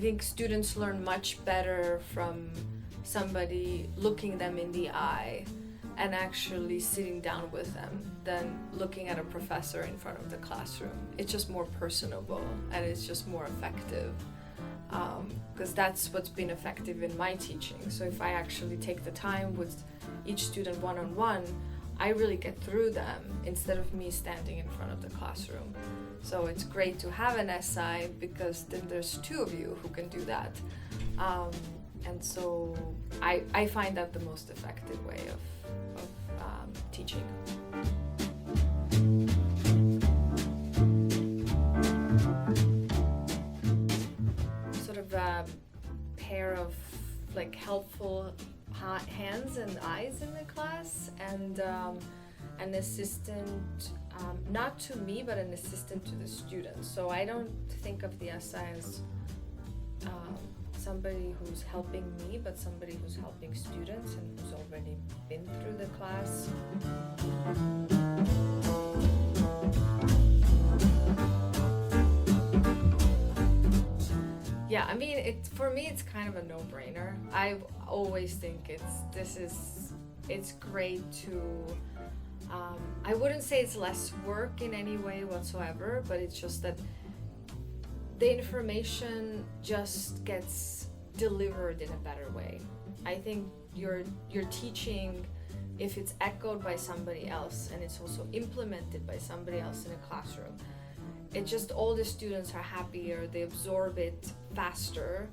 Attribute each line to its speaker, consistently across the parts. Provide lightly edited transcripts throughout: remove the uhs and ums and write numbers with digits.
Speaker 1: think students learn much better from somebody looking them in the eye and actually sitting down with them than looking at a professor in front of the classroom. It's just more personable and it's just more effective, because that's what's been effective in my teaching. So if I actually take the time with each student one-on-one, I really get through them instead of me standing in front of the classroom. So it's great to have an SI because then there's two of you who can do that. And so I find that the most effective way of teaching. Sort of a pair of like helpful hands and eyes in the class, and an assistant, not to me, but an assistant to the students. So I don't think of the SI as somebody who's helping me, but somebody who's helping students and who's already been through the class. Yeah, I mean, for me, it's kind of a no-brainer. I always think it's great to, I wouldn't say it's less work in any way whatsoever, but it's just that the information just gets delivered in a better way. I think your teaching, if it's echoed by somebody else and it's also implemented by somebody else in a classroom, it just, all the students are happier, they absorb it faster,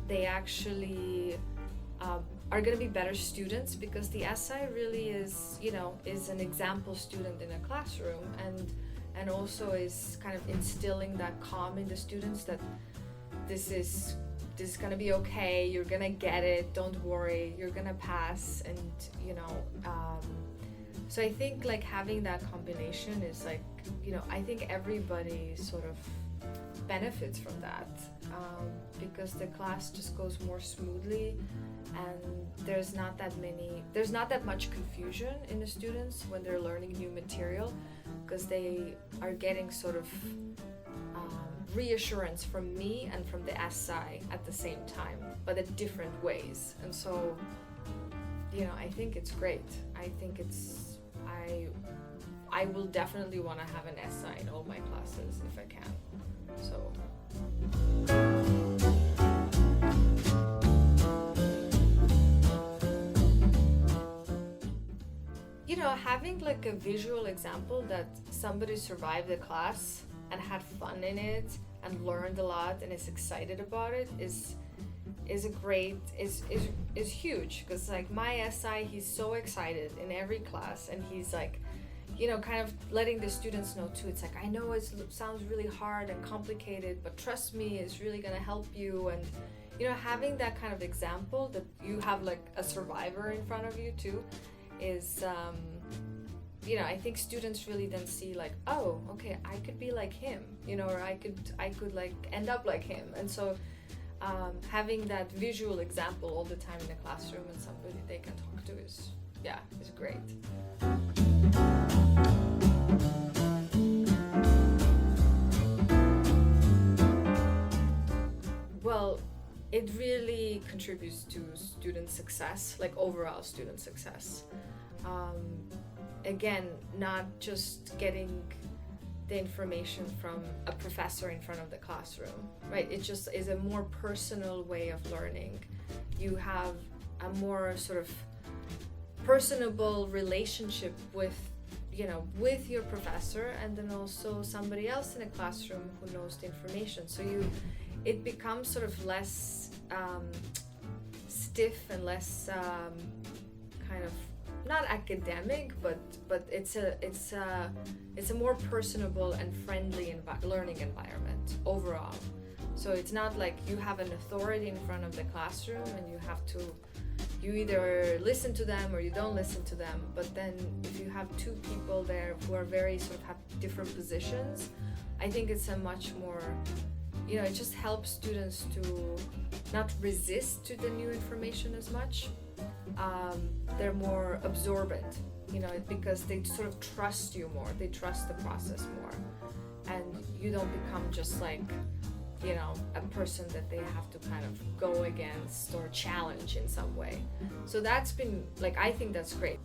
Speaker 1: they actually are going to be better students, because the SI really is, is an example student in a classroom, and also is kind of instilling that calm in the students that this is going to be okay, you're going to get it, don't worry, you're going to pass, and so I think like having that combination is like, I think everybody sort of benefits from that, because the class just goes more smoothly, and there's not that much confusion in the students when they're learning new material, because they are getting sort of reassurance from me and from the SI at the same time, but in different ways. And so, I think it's great. I think I will definitely want to have an SI in all my classes if I can. So. Having like a visual example that somebody survived the class and had fun in it and learned a lot and is excited about it is huge, because like my SI, he's so excited in every class, and he's like, kind of letting the students know too. It's like, I know it sounds really hard and complicated, but trust me, it's really gonna help you. And having that kind of example that you have like a survivor in front of you too is I think students really then see like, oh, okay, I could be like him, or I could like end up like him. And so having that visual example all the time in the classroom and somebody they can talk to is great. Well, it really contributes to student success, like overall student success. Again, not just getting the information from a professor in front of the classroom, right? It just is a more personal way of learning. You have a more sort of personable relationship with your professor, and then also somebody else in a classroom who knows the information. So it becomes sort of less stiff and less kind of not academic, but it's a more personable and friendly learning environment overall. So it's not like you have an authority in front of the classroom and you either listen to them or you don't listen to them. But then if you have two people there who are very sort of have different positions, I think it's a much more, it just helps students to not resist to the new information as much. They're more absorbent, because they sort of trust you more. They trust the process more, and you don't become just like a person that they have to kind of go against or challenge in some way. So that's been like, I think that's great.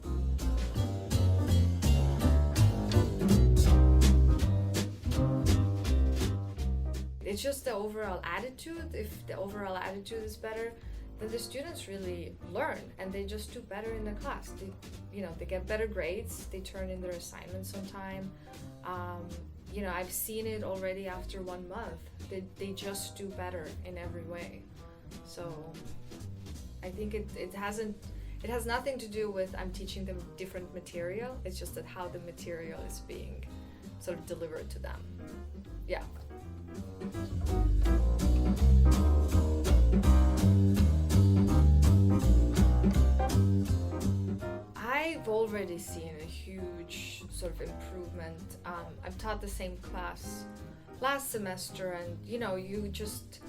Speaker 1: It's just the overall attitude. If the overall attitude is better, then the students really learn and they just do better in the class. They get better grades, they turn in their assignments on time. I've seen it already after 1 month. They just do better in every way. So I think it has nothing to do with I'm teaching them different material. It's just that how the material is being sort of delivered to them. Yeah. I've already seen a huge sort of improvement. I've taught the same class last semester, and you just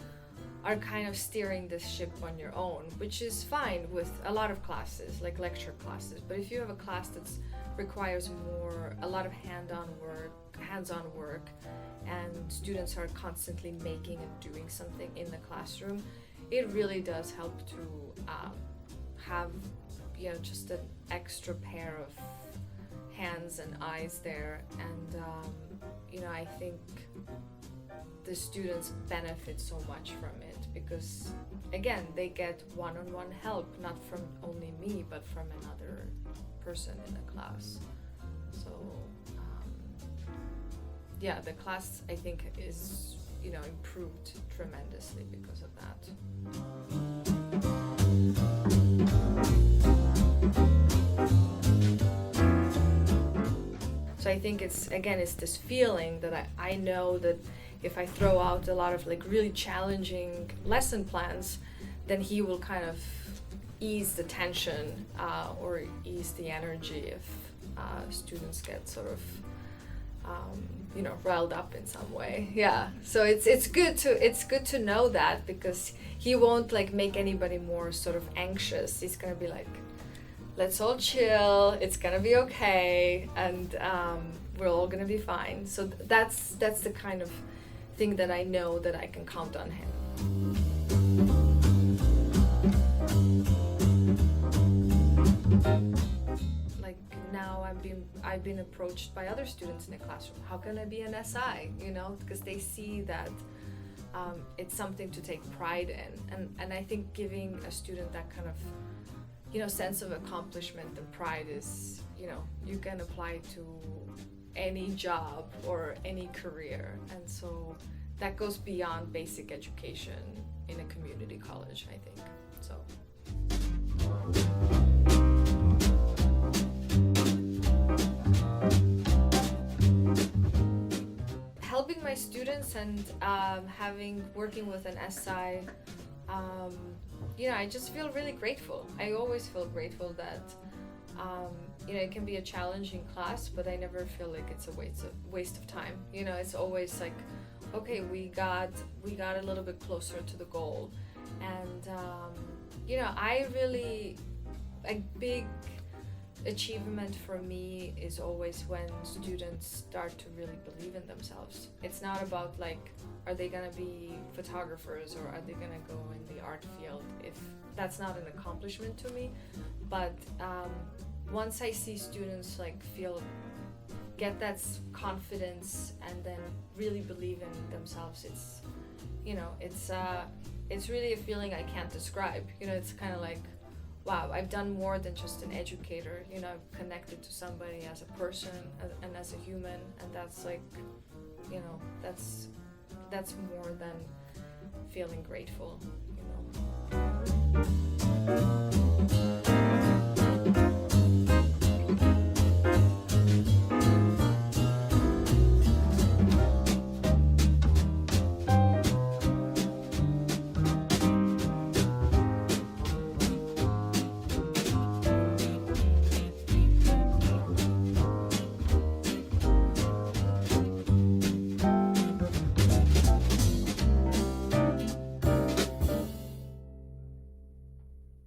Speaker 1: are kind of steering this ship on your own, which is fine with a lot of classes, like lecture classes. But if you have a class that requires a lot of hands-on work, and students are constantly making and doing something in the classroom, it really does help to have just an extra pair of hands and eyes there, and I think the students benefit so much from it because, again, they get one-on-one help, not from only me but from another person in the class. So the class, I think, is improved tremendously because of that. So I think it's this feeling that I know that if I throw out a lot of like really challenging lesson plans, then he will kind of ease the tension or ease the energy if students get sort of riled up in some way. Yeah. So it's good to know that, because he won't like make anybody more sort of anxious. He's gonna be like, let's all chill, it's gonna be okay, and we're all gonna be fine. So that's the kind of thing that I know that I can count on him. Like now I've been approached by other students in the classroom. How can I be an SI? Because they see that it's something to take pride in, and I think giving a student that kind of sense of accomplishment and pride is, you can apply to any job or any career. And so that goes beyond basic education in a community college, I think. So. Helping my students and working with an SI, I just feel really grateful. I always feel grateful that, it can be a challenging class, but I never feel like it's a waste of time. It's always like, okay, we got a little bit closer to the goal. And, a big achievement for me is always when students start to really believe in themselves. It's not about like, are they gonna be photographers or are they gonna go in the art field? If that's not an accomplishment to me, but once I see students like get that confidence and then really believe in themselves, it's really a feeling I can't describe. It's kind of like, wow, I've done more than just an educator. I've connected to somebody as a person and as a human, and that's like, that's more than feeling grateful.